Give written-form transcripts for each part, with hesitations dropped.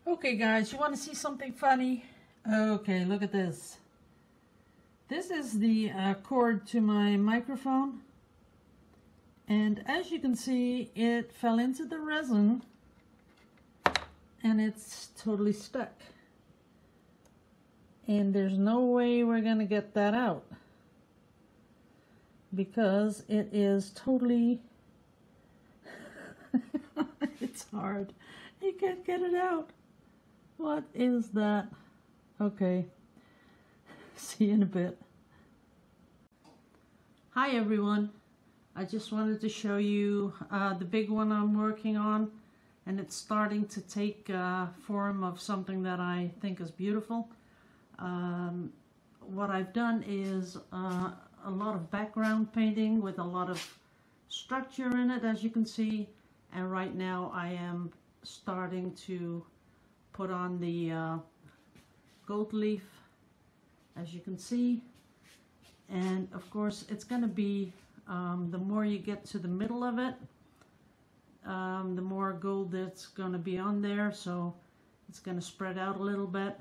Okay guys, you want to see something funny? Okay, look at this. This is the cord to my microphone, and as you can see, it fell into the resin and it's totally stuck, and there's no way we're gonna get that out because it is totally it's hard. You can't get it out. What is that? Okay, see you in a bit. Hi everyone, I just wanted to show you the big one I'm working on, and it's starting to take form of something that I think is beautiful. What I've done is a lot of background painting with a lot of structure in it, as you can see, and right now I am starting to put on the gold leaf, as you can see. And of course it's going to be the more you get to the middle of it, the more gold that's going to be on there, so it's going to spread out a little bit.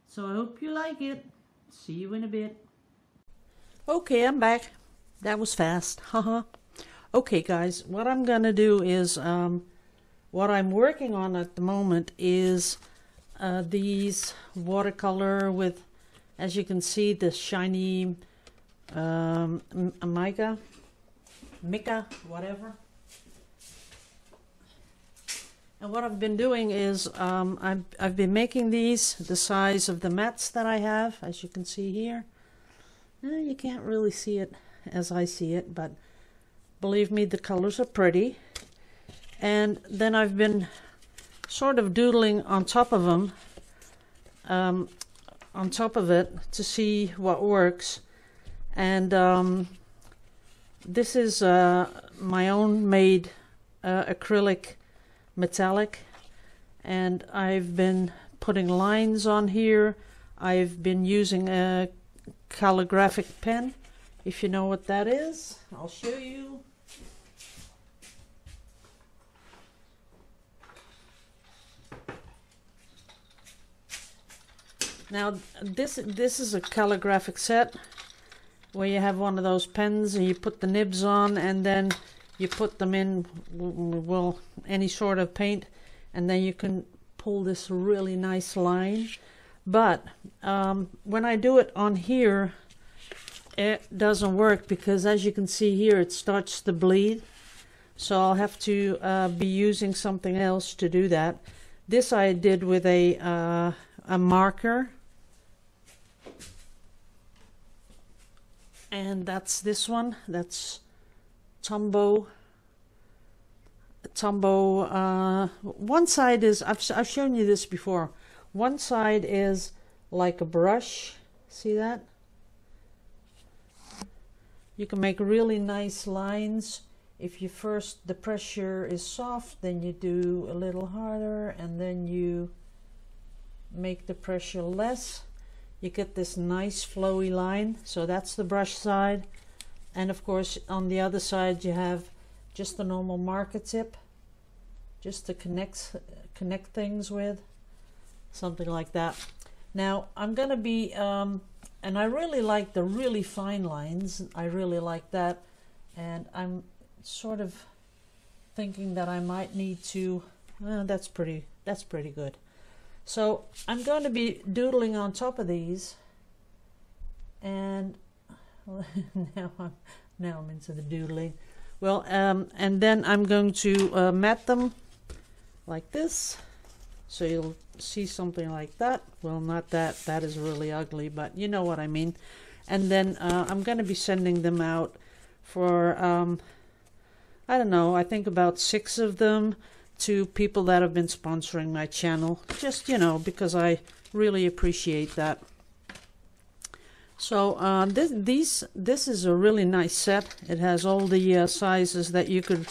So I hope you like it. See you in a bit. Okay, I'm back. That was fast. Haha. Okay guys, what I'm going to do is what I'm working on at the moment is these watercolor with, as you can see, the shiny mica, whatever. And what I've been doing is I've been making these the size of the mats that I have, as you can see here. You can't really see it as I see it, but believe me, the colors are pretty. And then I've been sort of doodling on top of them, on top of it, to see what works. And this is my own made acrylic metallic, and I've been putting lines on here. I've been using a calligraphic pen, if you know what that is. I'll show you. Now this is a calligraphic set where you have one of those pens and you put the nibs on, and then you put them in, well, any sort of paint, and then you can pull this really nice line. But when I do it on here, it doesn't work because, as you can see here, it starts to bleed. So I'll have to be using something else to do that. This I did with a marker. And that's this one. That's Tombow. One side is, I've shown you this before. One side is like a brush. See that? You can make really nice lines. If you first, the pressure is soft, then you do a little harder, and then you make the pressure less. You get this nice flowy line. So that's the brush side. And of course on the other side you have just the normal marker tip, just to connect things with, something like that. Now I'm gonna be and I really like the really fine lines. I really like that, and I'm sort of thinking that I might need to that's pretty good. So I'm going to be doodling on top of these, and now I'm into the doodling. Well, and then I'm going to mat them like this, so you'll see something like that. Well, not that, that is really ugly, but you know what I mean. And then I'm going to be sending them out for I don't know, I think about 6 of them to people that have been sponsoring my channel, just, you know, because I really appreciate that. So this is a really nice set. It has all the sizes that you could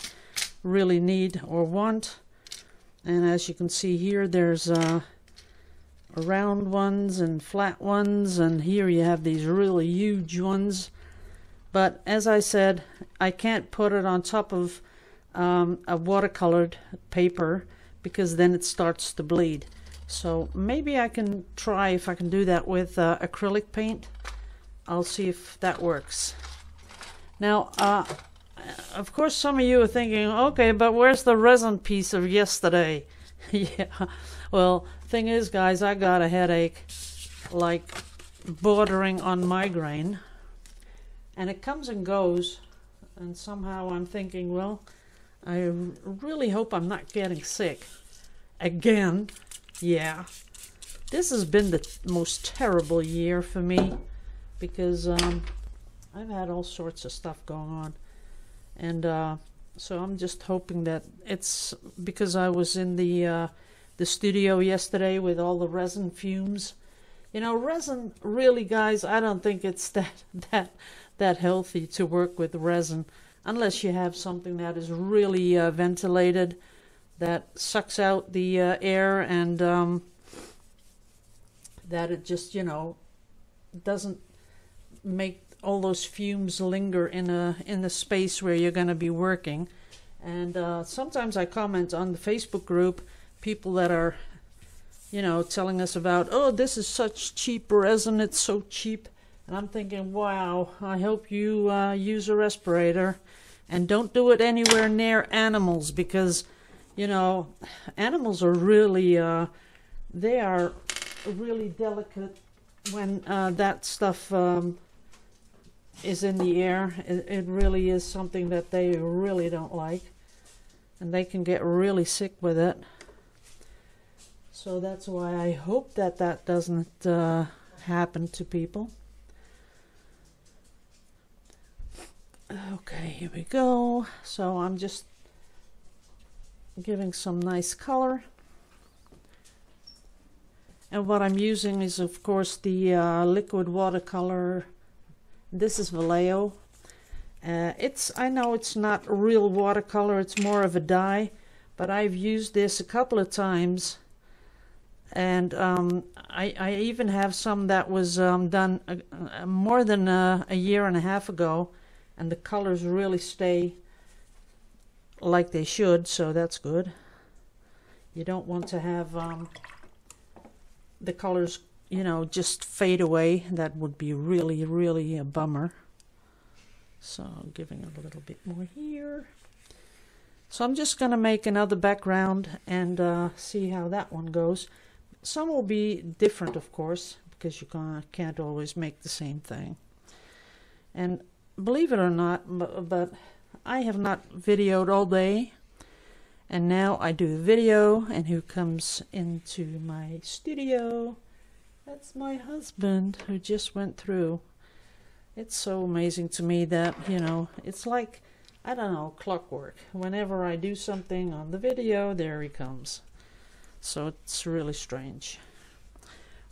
really need or want, and as you can see here, there's round ones and flat ones, and here you have these really huge ones. But as I said, I can't put it on top of a watercolored paper because then it starts to bleed. So maybe I can try if I can do that with acrylic paint. I'll see if that works. Now, of course, some of you are thinking, okay, but where's the resin piece of yesterday? Yeah, well, thing is, guys, I got a headache, like bordering on migraine, and it comes and goes, and somehow I'm thinking, well, I really hope I'm not getting sick again. Yeah, this has been the most terrible year for me, because I've had all sorts of stuff going on, and so I'm just hoping that it's because I was in the studio yesterday with all the resin fumes. You know, resin, really, guys, I don't think it's that healthy to work with resin, unless you have something that is really ventilated, that sucks out the air, and that it just, you know, doesn't make all those fumes linger in a space where you're going to be working. And sometimes I comment on the Facebook group, people that are, you know, telling us about, oh, this is such cheap resin, it's so cheap. And I'm thinking, wow, I hope you use a respirator, and don't do it anywhere near animals, because, you know, animals are really, they are really delicate when that stuff is in the air. It really is something that they really don't like, and they can get really sick with it. So that's why I hope that that doesn't happen to people. Okay, here we go. So I'm just giving some nice color. And what I'm using is, of course, the liquid watercolor. This is Vallejo. I know it's not real watercolor, it's more of a dye, but I've used this a couple of times, and I even have some that was done more than a year and a half ago, and the colors really stay like they should, so that's good. You don't want to have the colors, you know, just fade away. That would be really, really a bummer. So I'm giving it a little bit more here. So I'm just going to make another background and see how that one goes. Some will be different, of course, because you can't always make the same thing. And believe it or not, but I have not videoed all day. And now I do the video, and who comes into my studio? That's my husband, who just went through. It's so amazing to me that, you know, it's like, I don't know, clockwork. Whenever I do something on the video, there he comes. So it's really strange.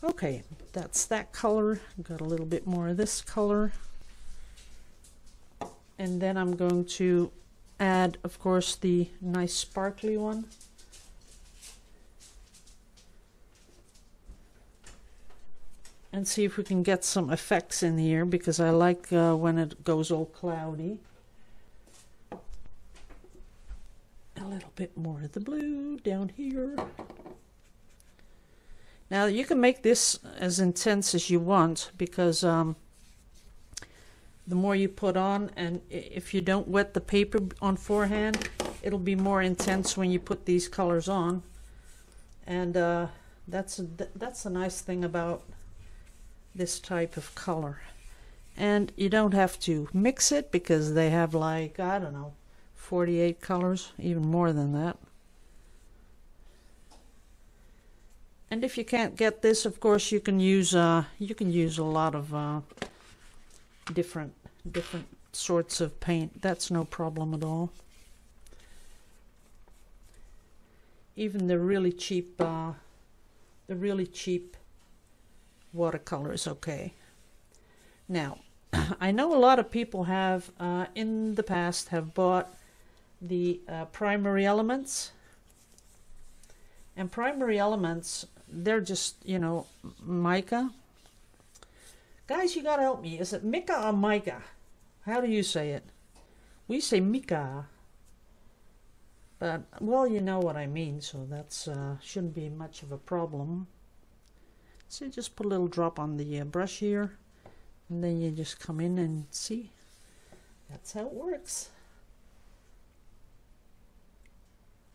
Okay, that's that color. Got a little bit more of this color. And then I'm going to add, of course, the nice sparkly one. And see if we can get some effects in here, because I like when it goes all cloudy. A little bit more of the blue down here. Now you can make this as intense as you want, because the more you put on, and if you don't wet the paper on forehand, it'll be more intense when you put these colors on. And that's the nice thing about this type of color. And you don't have to mix it, because they have, like, I don't know, 48 colors, even more than that. And if you can't get this, of course, you can use a lot of different sorts of paint. That's no problem at all. Even the really cheap watercolor is okay. Now, I know a lot of people have in the past have bought the primary elements, and primary elements, they're just, you know, mica. Guys, you gotta help me. Is it mica or mica? How do you say it? We say mica, But, well, you know what I mean, so that's shouldn't be much of a problem. So you just put a little drop on the brush here, and then you just come in and see. That's how it works.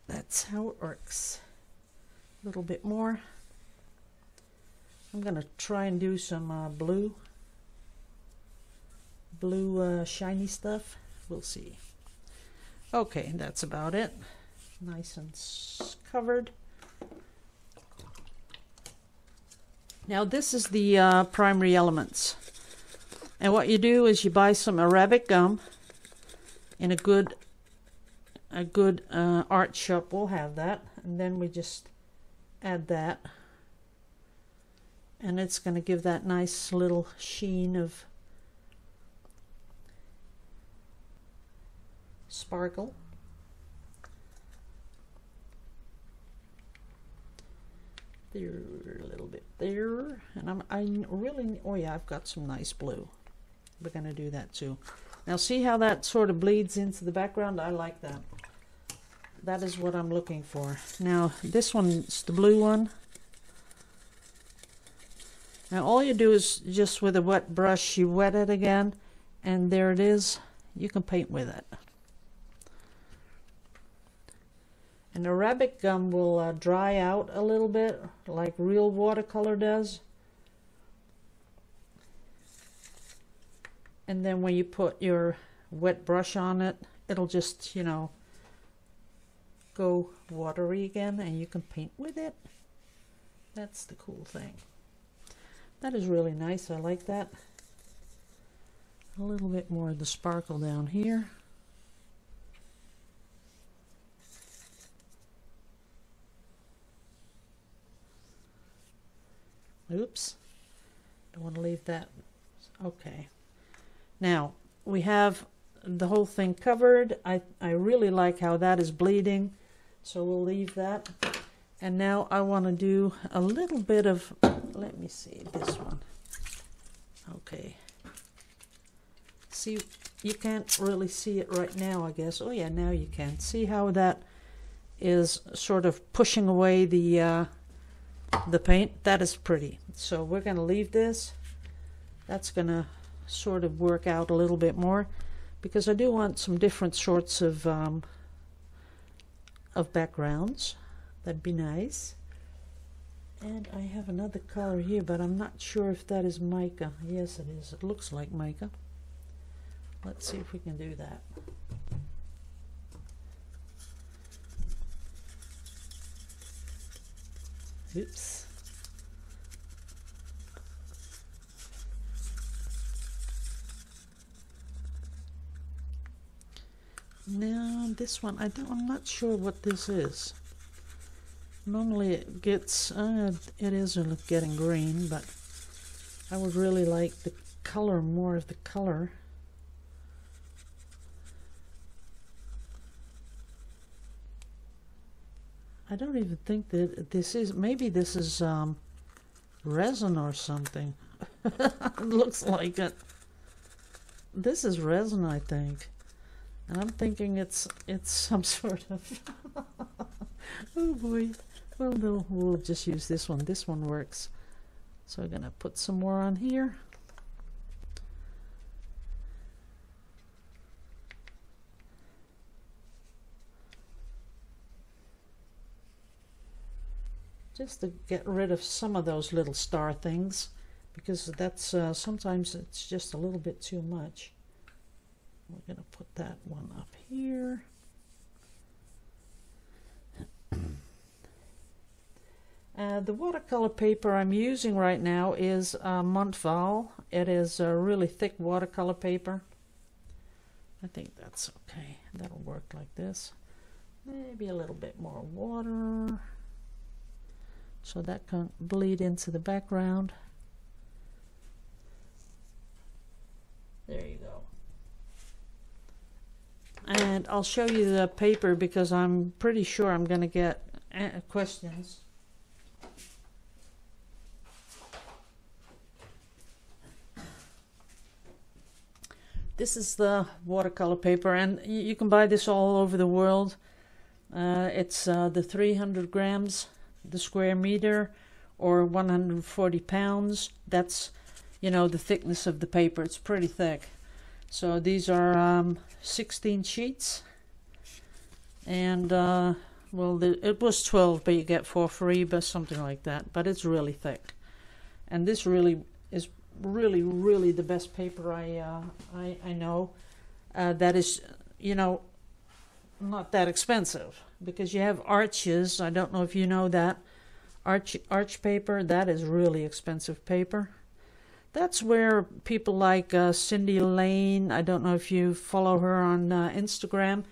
That's how it works. A little bit more. I'm gonna try and do some blue shiny stuff. We'll see. Okay, that's about it. Nice and covered. Now this is the primary elements. And what you do is you buy some Arabic gum in a good art shop will have that, and then we just add that, and it's going to give that nice little sheen of sparkle. There, a little bit there, and I really, oh yeah, I've got some nice blue. We're going to do that too. Now see how that sort of bleeds into the background? I like that. That is what I'm looking for. Now this one's the blue one. Now all you do is just with a wet brush, you wet it again, and there it is. You can paint with it. And Arabic gum will dry out a little bit, like real watercolor does. And then when you put your wet brush on it, it'll just, you know, go watery again, and you can paint with it. That's the cool thing. That is really nice. I like that. A little bit more of the sparkle down here. Oops. Don't want to leave that. Okay. Now we have the whole thing covered. I really like how that is bleeding, so we'll leave that. And now I want to do a little bit of, let me see, this one. Okay. See, you can't really see it right now, I guess. Oh yeah, now you can. See how that is sort of pushing away the paint? That is pretty. So we're going to leave this. That's going to sort of work out a little bit more, because I do want some different sorts of backgrounds. That'd be nice. And I have another color here, but I'm not sure if that is mica. Yes, it is. It looks like mica. Let's see if we can do that. Oops. Now this one, I'm not sure what this is. Normally it gets, it is getting green, but I would really like the color, more of the color. I don't even think that this is, maybe this is resin or something. It looks like it. This is resin, I think. And I'm thinking it's some sort of oh boy. Well, no, we'll just use this one. This one works. So we're gonna put some more on here. Just to get rid of some of those little star things, because that's sometimes it's just a little bit too much. We're going to put that one up here. The watercolor paper I'm using right now is Montval. It is a really thick watercolor paper. I think that's okay. That'll work like this. Maybe a little bit more water, so that can bleed into the background. There you go. And I'll show you the paper, because I'm pretty sure I'm going to get questions. This is the watercolor paper, and you can buy this all over the world. It's the 300 grams, the square meter, or 140 pounds. That's, you know, the thickness of the paper. It's pretty thick. So these are 16 sheets. And, well, it was 12, but you get 4 free, but something like that. But it's really thick. And this really is really the best paper I know. That is, you know, not that expensive, because you have arches. I don't know if you know that. Arch paper, that is really expensive paper. That's where people like Cindy Lane, I don't know if you follow her on Instagram.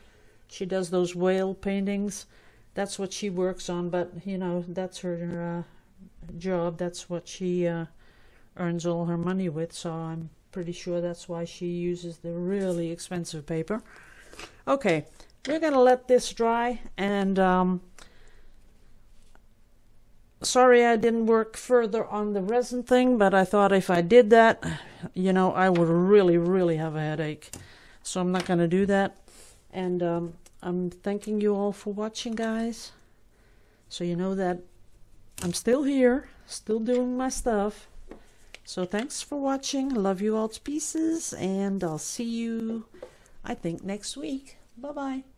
She does those whale paintings. That's what she works on, but you know, that's her job. That's what she earns all her money with, so I'm pretty sure that's why she uses the really expensive paper. Okay, we're gonna let this dry, and sorry I didn't work further on the resin thing, but I thought if I did that, you know, I would really have a headache. So I'm not gonna do that. And I'm thanking you all for watching, guys. So you know that I'm still here, still doing my stuff. So thanks for watching. Love you all to pieces, and I'll see you, I think, next week. Bye-bye.